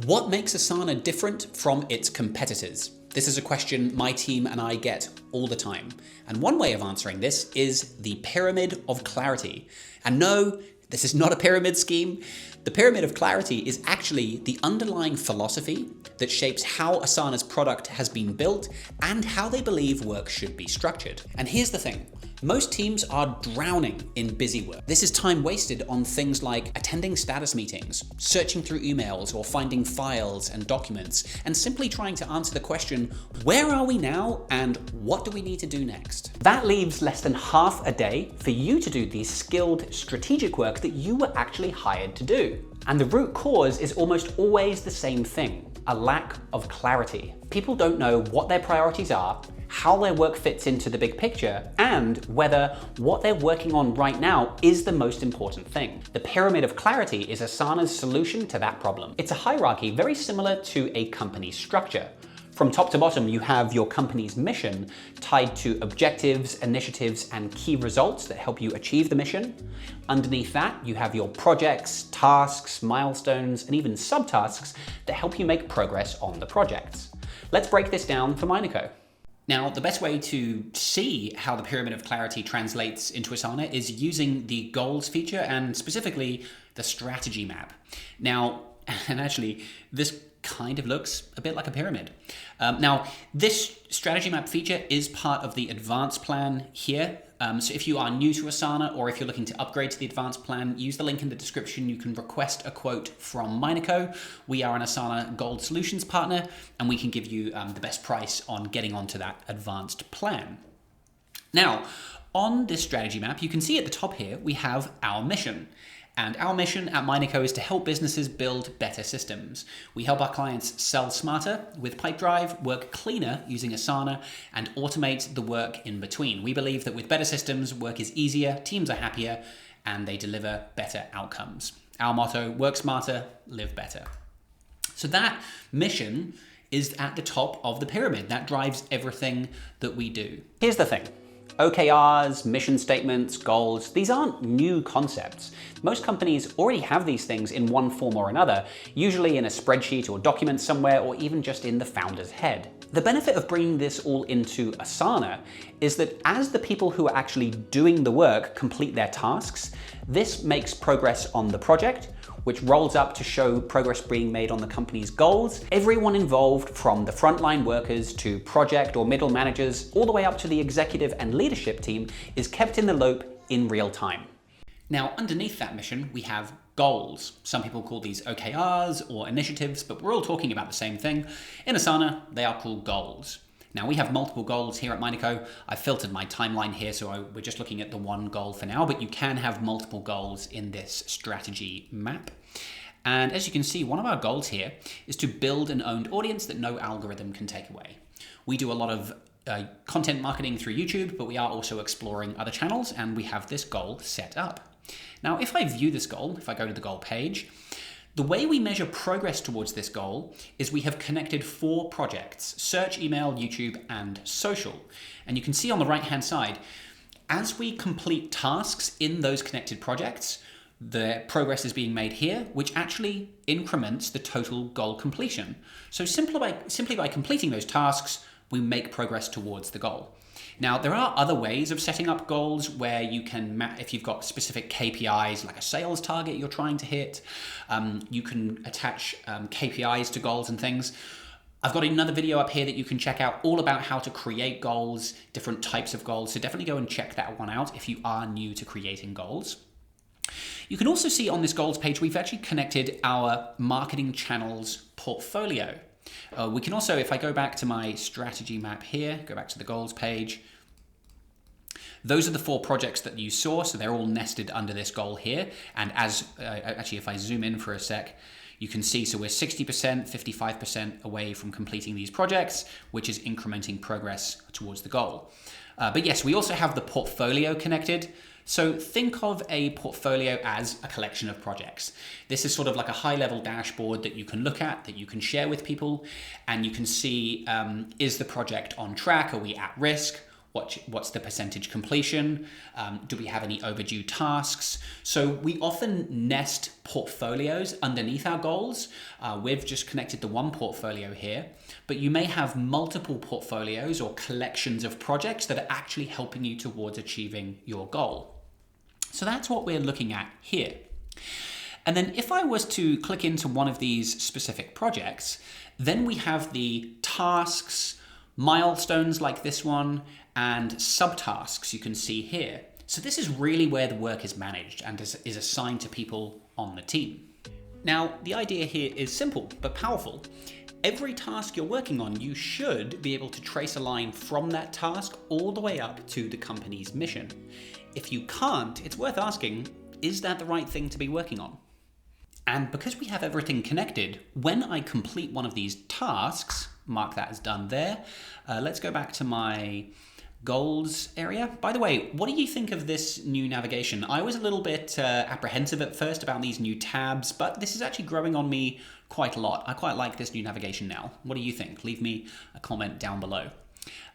What makes Asana different from its competitors? This is a question my team and I get all the time. And one way of answering this is the Pyramid of Clarity. And no, this is not a pyramid scheme. The Pyramid of Clarity is actually the underlying philosophy that shapes how Asana's product has been built and how they believe work should be structured. And here's the thing. Most teams are drowning in busy work. This is time wasted on things like attending status meetings, searching through emails or finding files and documents, and simply trying to answer the question, where are we now and what do we need to do next? That leaves less than half a day for you to do the skilled strategic work that you were actually hired to do. And the root cause is almost always the same thing, a lack of clarity. People don't know what their priorities are, how their work fits into the big picture, and whether what they're working on right now is the most important thing. The Pyramid of Clarity is Asana's solution to that problem. It's a hierarchy very similar to a company structure. From top to bottom, you have your company's mission tied to objectives, initiatives, and key results that help you achieve the mission. Underneath that, you have your projects, tasks, milestones, and even subtasks that help you make progress on the projects. Let's break this down for MinorCo. Now, the best way to see how the Pyramid of Clarity translates into Asana is using the goals feature and specifically the strategy map. Now, and actually, this kind of looks a bit like a pyramid. Now, this strategy map feature is part of the advanced plan here. So if you are new to Asana or if you're looking to upgrade to the advanced plan, use the link in the description. You can request a quote from MinorCo. We are an Asana Gold Solutions partner, and we can give you the best price on getting onto that advanced plan. Now, on this strategy map, you can see at the top here, we have our mission. And our mission at MinorCo is to help businesses build better systems. We help our clients sell smarter with Pipedrive, work cleaner using Asana, and automate the work in between. We believe that with better systems, work is easier, teams are happier, and they deliver better outcomes. Our motto, work smarter, live better. So that mission is at the top of the pyramid. That drives everything that we do. Here's the thing. OKRs, mission statements, goals, these aren't new concepts. Most companies already have these things in one form or another, usually in a spreadsheet or document somewhere, or even just in the founder's head. The benefit of bringing this all into Asana is that as the people who are actually doing the work complete their tasks, this makes progress on the project, which rolls up to show progress being made on the company's goals. Everyone involved, from the frontline workers to project or middle managers, all the way up to the executive and leadership team, is kept in the loop in real time. Now, underneath that mission, we have goals. Some people call these OKRs or initiatives, but we're all talking about the same thing. In Asana, they are called goals. Now, we have multiple goals here at MinorCo. I've filtered my timeline here, so we're just looking at the one goal for now, but you can have multiple goals in this strategy map. And as you can see, one of our goals here is to build an owned audience that no algorithm can take away. We do a lot of content marketing through YouTube, but we are also exploring other channels, and we have this goal set up. Now, if I view this goal, if I go to the goal page, the way we measure progress towards this goal is we have connected 4 projects: search, email, YouTube, and social. And you can see on the right-hand side, as we complete tasks in those connected projects, the progress is being made here, which actually increments the total goal completion. So simply by completing those tasks, we make progress towards the goal. Now, there are other ways of setting up goals where you can, if you've got specific KPIs, like a sales target you're trying to hit, you can attach KPIs to goals and things. I've got another video up here that you can check out all about how to create goals, different types of goals. So definitely go and check that one out if you are new to creating goals. You can also see on this goals page, we've actually connected our marketing channels portfolio. We can also, if I go back to my strategy map here, go back to the goals page, those are the 4 projects that you saw, so they're all nested under this goal here. And as, actually, if I zoom in for a sec, you can see, so we're 60%, 55% away from completing these projects, which is incrementing progress towards the goal. But yes, we also have the portfolio connected. So think of a portfolio as a collection of projects. This is sort of like a high-level dashboard that you can look at, that you can share with people, and you can see, is the project on track? Are we at risk? What's the percentage completion? Do we have any overdue tasks? So we often nest portfolios underneath our goals. We've just connected the one portfolio here, but you may have multiple portfolios or collections of projects that are actually helping you towards achieving your goal. So that's what we're looking at here. And then if I was to click into one of these specific projects, then we have the tasks, milestones like this one, and subtasks you can see here. So this is really where the work is managed and is assigned to people on the team. Now, the idea here is simple but powerful. Every task you're working on, you should be able to trace a line from that task all the way up to the company's mission. If you can't, it's worth asking, is that the right thing to be working on? And because we have everything connected, when I complete one of these tasks, mark that as done there. Let's go back to my goals area. By the way, what do you think of this new navigation? I was a little bit apprehensive at first about these new tabs, but this is actually growing on me quite a lot. I quite like this new navigation now. What do you think? Leave me a comment down below.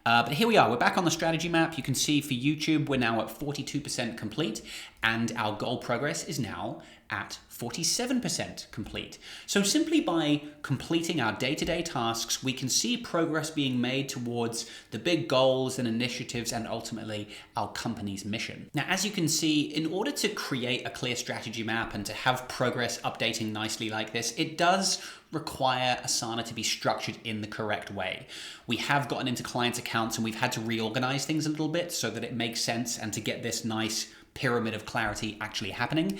But here we are, we're back on the strategy map. You can see for YouTube, we're now at 42% complete, and our goal progress is now at 47% complete. So simply by completing our day-to-day tasks, we can see progress being made towards the big goals and initiatives and ultimately our company's mission. Now, as you can see, in order to create a clear strategy map and to have progress updating nicely like this, it does require Asana to be structured in the correct way. We have gotten into clients' accounts and we've had to reorganize things a little bit so that it makes sense and to get this nice pyramid of clarity actually happening.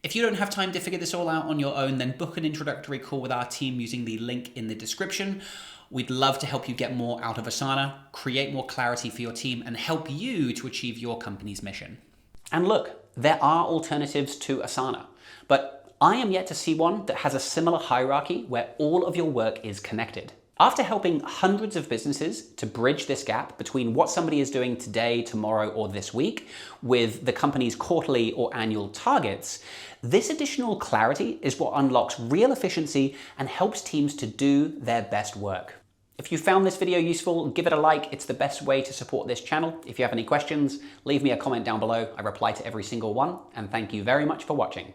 If you don't have time to figure this all out on your own, then book an introductory call with our team using the link in the description. We'd love to help you get more out of Asana, create more clarity for your team, and help you to achieve your company's mission. And look, there are alternatives to Asana, but I am yet to see one that has a similar hierarchy where all of your work is connected. After helping hundreds of businesses to bridge this gap between what somebody is doing today, tomorrow, or this week with the company's quarterly or annual targets, this additional clarity is what unlocks real efficiency and helps teams to do their best work. If you found this video useful, give it a like. It's the best way to support this channel. If you have any questions, leave me a comment down below. I reply to every single one, and thank you very much for watching.